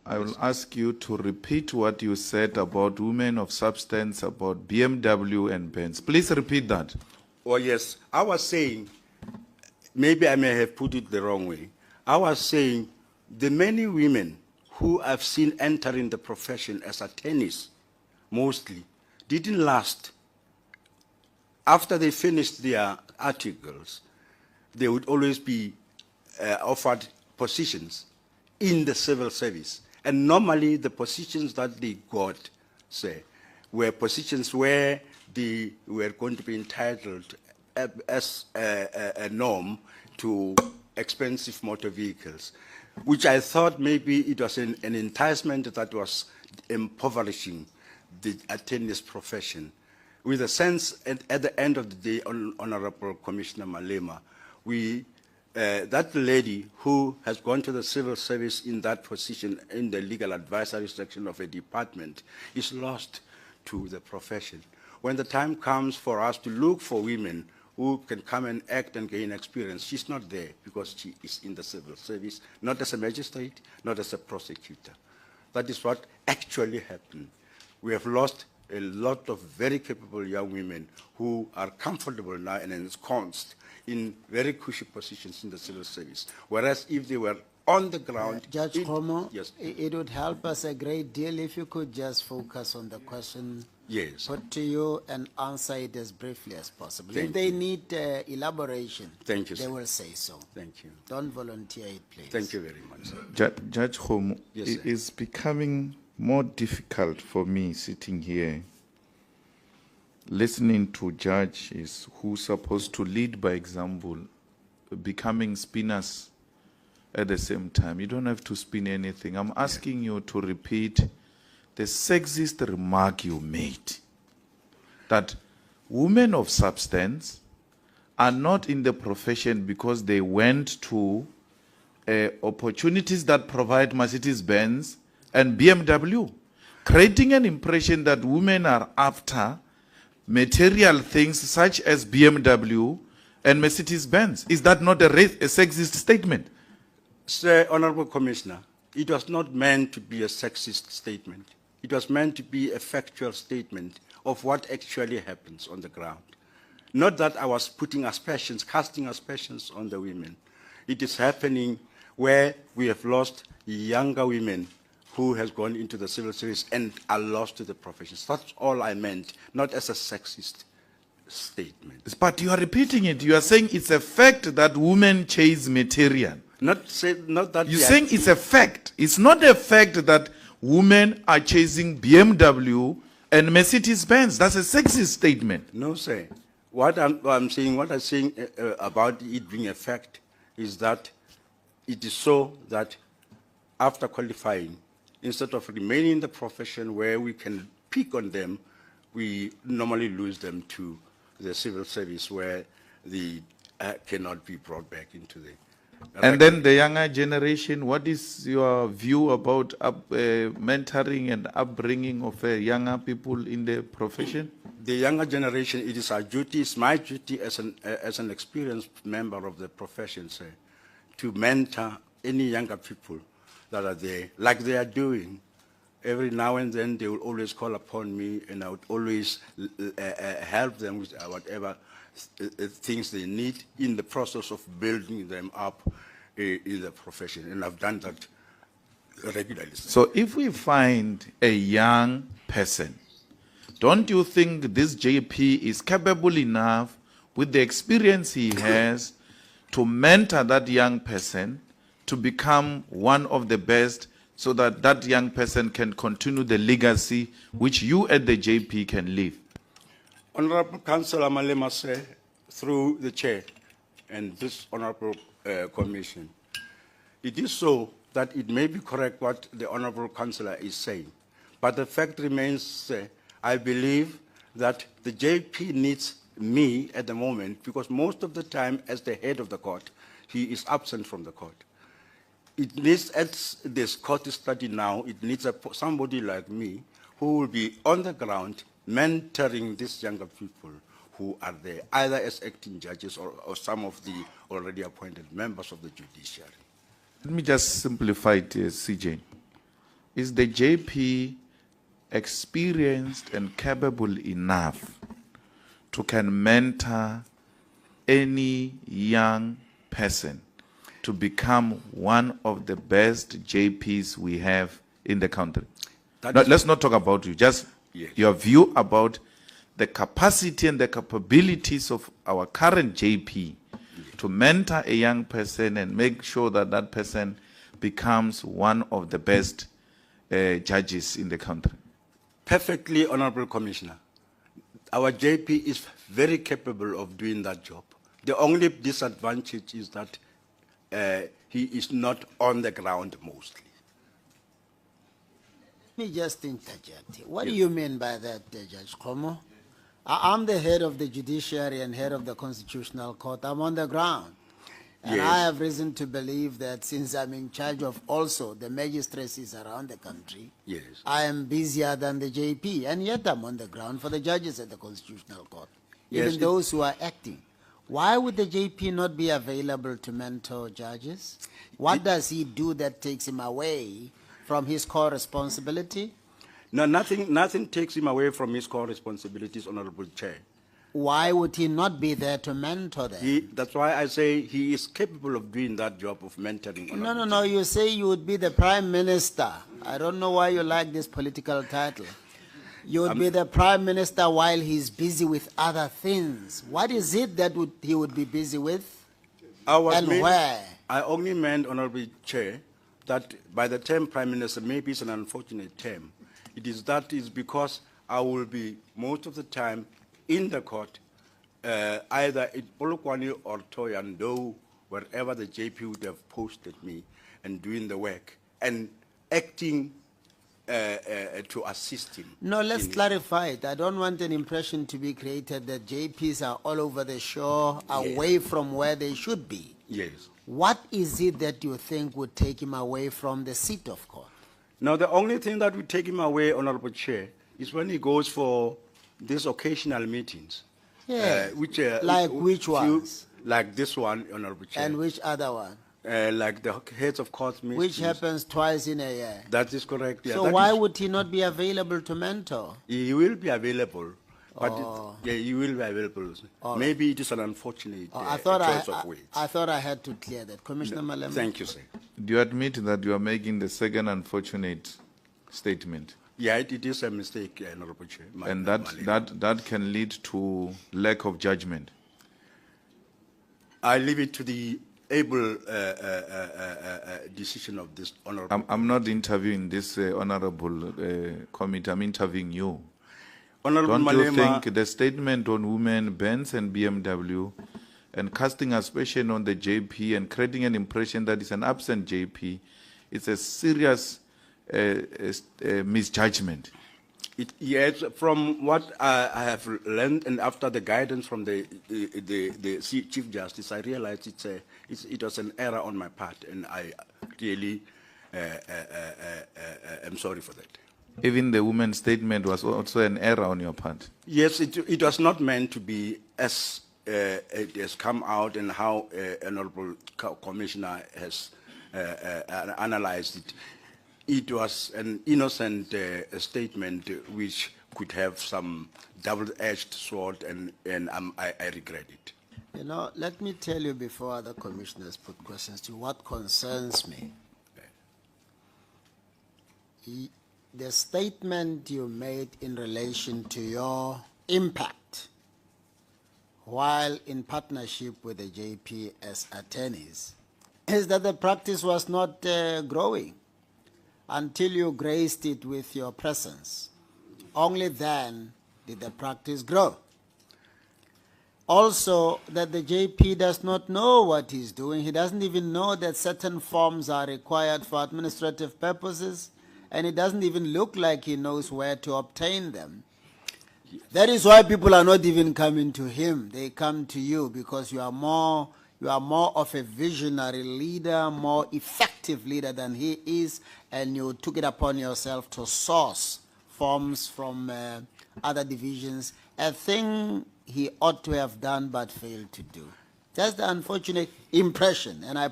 I will ask you to repeat what you said about women of substance, about BMW and Benz. Please repeat that. Oh, yes. I was saying, maybe I may have put it the wrong way. I was saying the many women who I've seen entering the profession as attorneys, mostly, didn't last. After they finished their articles, they would always be offered positions in the civil service. And normally the positions that they got, say, were positions where they were going to be entitled as a norm to expensive motor vehicles, which I thought maybe it was an enticement that was impoverishing the attorney's profession. With a sense, at the end of the day, Honorable Commissioner Malema, that lady who has gone to the civil service in that position in the legal advisory section of a department is lost to the profession. When the time comes for us to look for women who can come and act and gain experience, she's not there because she is in the civil service, not as a magistrate, not as a prosecutor. That is what actually happened. We have lost a lot of very capable young women who are comfortable now and ensconced in very cushy positions in the civil service. Whereas if they were on the ground... Judge Khomo, yes. It would help us a great deal if you could just focus on the question put to you and answer it as briefly as possible. If they need elaboration, Thank you, they sir. will say so. Thank you. Don't volunteer it, please. Thank you very much, sir. Judge Khomo, Yes, it sir. is becoming more difficult for me sitting here, listening to judges who are supposed to lead by example, becoming spinners at the same time. You don't have to spin anything. I'm asking you to repeat the sexist remark you made, that women of substance are not in the profession because they went to opportunities that provide Mercedes-Benz and BMW, creating an impression that women are after material things such as BMW and Mercedes-Benz. Is that not a sexist statement? Sir, Honorable Commissioner, it was not meant to be a sexist statement. It was meant to be a factual statement of what actually happens on the ground. Not that I was putting aspersions, casting aspersions on the women. It is happening where we have lost younger women who has gone into the civil service and are lost to the professions. That's all I meant, not as a sexist statement. But you are repeating it. You are saying it's a fact that women chase material. Not that You're saying it's a fact. It's not a fact that women are chasing BMW and Mercedes-Benz. That's a sexist statement. No, sir. What I'm saying about it being a fact is that it is so that after qualifying, instead of remaining in the profession where we can pick on them, we normally lose them to the civil service where they cannot be brought back into the... And then the younger generation, what is your view about mentoring and upbringing of younger people in the profession? The younger generation, it is our duty, it's my duty as an experienced member of the profession, sir, to mentor any younger people that are there, like they are doing. Every now and then they will always call upon me, and I would always help them with whatever things they need in the process of building them up in the profession. And I've done that regularly. So if we find a young person, don't you think this JP is capable enough with the experience he has to mentor that young person to become one of the best, so that that young person can continue the legacy which you at the JP can leave? Honorable Councillor Malema, sir, through the chair and this Honorable Commission, it is so that it may be correct what the Honorable Councillor is saying, but the fact remains, sir, I believe that the JP needs me at the moment, because most of the time as the head of the court, he is absent from the court. It needs, as this court is studying now, it needs somebody like me who will be on the ground mentoring these younger people who are there, either as acting judges or some of the already appointed members of the judiciary. Let me just simplify it, CJ. is the JP experienced and capable enough to can mentor any young person to become one of the best JPs we have in the country? Let's not talk about you, just Yes. your view about the capacity and the capabilities of our current JP to mentor a young person and make sure that that person becomes one of the best judges in the country. Perfectly, Honorable Commissioner. Our JP is very capable of doing that job. The only disadvantage is that he is not on the ground mostly. Let me just interject here. What do you mean by that, Judge Komo? I'm the head of the judiciary and head of the Constitutional Court. I'm on the ground. And Yes. I have reason to believe that since I'm in charge of also the magistracies around the country, Yes. I am busier than the JP, and yet I'm on the ground for the judges at the Constitutional Court, even Yes, those who are acting. Why would the JP not be available to mentor judges? What does he do that takes him away from his core responsibility? No, nothing takes him away from his core responsibilities, Honorable Chair. Why would he not be there to mentor them? That's why I say he is capable of doing that job of mentoring. No, you say you would be the prime minister. I don't know why you like this political title. You would be the prime minister while he's busy with other things. What is it that he would be busy with? Where? I only meant, Honorable Chair, that by the term prime minister, maybe it's an unfortunate term. That is because I will be most of the time in the court, either in Polokwane or Toyando, wherever the JP would have posted me, and doing the work and acting to assist him. No, let's clarify it. I don't want an impression to be created that JPs are all over the shore, away from where they should be. Yes. What is it that you think would take him away from the seat of court? Now, the only thing that would take him away, Honorable Chair, is when he goes for these occasional meetings. Yeah. Like which few- ones? Like this one, Honorable Chair. And which other one? Like the heads of courts meetings. Which happens twice in a year. That is correct. Yeah, So that why is- would he not be available to mentor? He will be available, but Oh. he will be available. All Maybe it is an unfortunate I thought choice of words. I thought I had to clear that. Commissioner Malema. Thank you, sir. Do you admit that you are making the second unfortunate statement? Yeah, it is a mistake, Honorable Chair. And that can lead to lack of judgment. I leave it to the able decision of this Honorable. I'm not interviewing this honorable committee, I'm interviewing you. Honorable Don't you Malema, think the statement on women, Benz and BMW, and casting aspersion on the JP and creating an impression that it's an absent JP, it's a serious misjudgment? yes, from what I have learned and after the guidance from the Chief Justice, I realized it was an error on my part, and I really am sorry for that. Even the woman's statement was also an error on your part. Yes, it was not meant to be as it has come out and how Honorable Commissioner has analyzed it. It was an innocent statement which could have some double-edged sword, and I regret it. You know, let me tell you before other commissioners put questions to you what concerns me. The statement you made in relation to your impact while in partnership with the JP as attorneys is that the practice was not growing until you graced it with your presence. Only then did the practice grow. Also, that the JP does not know what he's doing. He doesn't even know that certain forms are required for administrative purposes, and it doesn't even look like he knows where to obtain them. That is why people are not even coming to him. They come to you because you are more of a visionary leader, more effective leader than he is, and you took it upon yourself to source forms from other divisions, a thing he ought to have done but failed to do. That's the unfortunate impression, and I